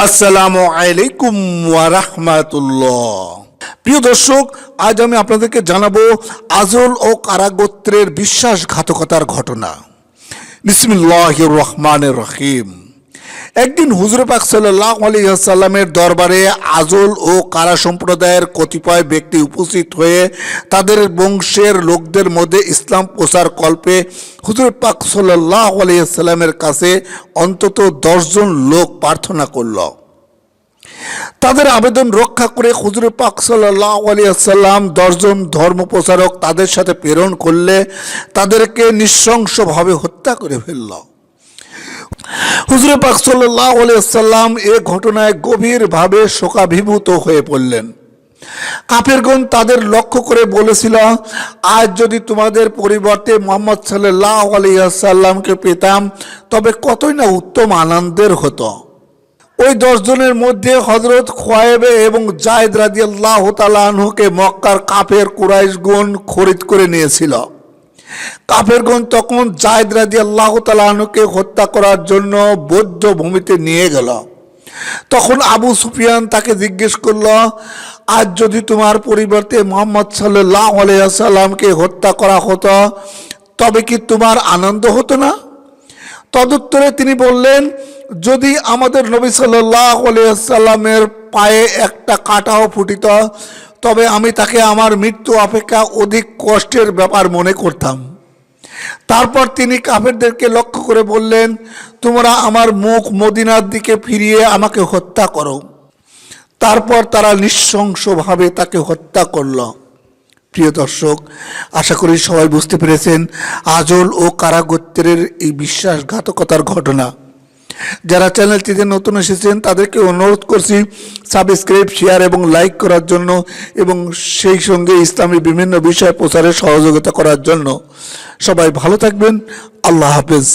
আসসালামু আলাইকুম ওয়া রাহমাতুল্লাহ। প্রিয় দর্শক, আজ আমি আপনাদেরকে জানাবো আজল ও কারা গোত্রের বিশ্বাসঘাতকতার ঘটনা। বিসমিল্লাহির রহমানির রহিম। একদিন হুজুর পাক সাল্লাল্লাহু আলাইহি ওয়াসাল্লামের দরবারে আজল ও কারা সম্প্রদায়ের কতিপয় ব্যক্তি উপস্থিত হয়ে তাদের বংশের লোকদের মধ্যে ইসলাম প্রচার কল্পে হুজুর পাক সাল্লাল্লাহু আলাইহি ওয়াসাল্লামের কাছে অন্তত 10 জন লোক প্রার্থনা করল। তাদের আবেদন রক্ষা করে হুজুর পাক সাল্লাল্লাহু আলাইহি ওয়াসাল্লাম 10 জন ধর্মপ্রচারক তাদের সাথে প্রেরণ করলে তাদেরকে নৃশংসভাবে হত্যা করে ফেলল। হুজুর পাক সাল্লাল্লাহু আলাইহি ওয়াসাল্লাম এ ঘটনায় গভীরভাবে শোকাভিভূত হয়ে পড়লেন। কাফেরগণ তাদের লক্ষ্য করে বলেছিল, আজ যদি তোমাদের পরিবর্তে মুহাম্মদ সাল্লাল্লাহু আলাইহি ওয়াসাল্লামকে পেতাম তবে কতই না উত্তম আনন্দের হতো। ওই 10 জনের মধ্যে হযরত খুয়াইব এবং যায়েদ রাদিয়াল্লাহু তাআলা আনহুকে মক্কার কাফের কুরাইশগণ খরিদ করে নিয়েছিল। কাফেরগণ তখন যায়েদ রাদিয়াল্লাহু তাআলা আনহুকে হত্যা করার জন্য বৌদ্ধ ভূমিতে নিয়ে গেল। তখন আবু সুফিয়ান তাকে জিজ্ঞেস করল, আজ যদি তোমার পরিবর্তে মুহাম্মদ সাল্লাল্লাহু আলাইহি ওয়াসাল্লামকে হত্যা করা হতো তবে কি তোমার আনন্দ হতো না? তদুত্তরে তিনি বললেন, যদি আমাদের নবী সাল্লাল্লাহু আলাইহি ওয়াসাল্লামের পায়ে একটা কাঁটাও ফুটিত তবে আমি তাকে আমার মৃত্যু অপেক্ষা অধিক কষ্টের ব্যাপার মনে করতাম। তারপর তিনি কাফেরদেরকে লক্ষ্য করে বললেন, তোমরা আমার মুখ মদিনার দিকে ফিরিয়ে আমাকে হত্যা করো। তারপর তারা নৃশংসভাবে তাকে হত্যা করল। প্রিয় দর্শক, আশা করি সবাই বুঝতে পেরেছেন আজল ও কারা গোত্রের এই বিশ্বাসঘাতকতার ঘটনা। যারা চ্যানেলটিতে নতুন এসেছেন তাদেরকে অনুরোধ করছি সাবস্ক্রাইব, শেয়ার এবং লাইক করার জন্য এবং সেই সঙ্গে ইসলামী বিভিন্ন বিষয় প্রচারে সহযোগিতা করার জন্য। সবাই ভালো থাকবেন। আল্লাহ হাফেজ।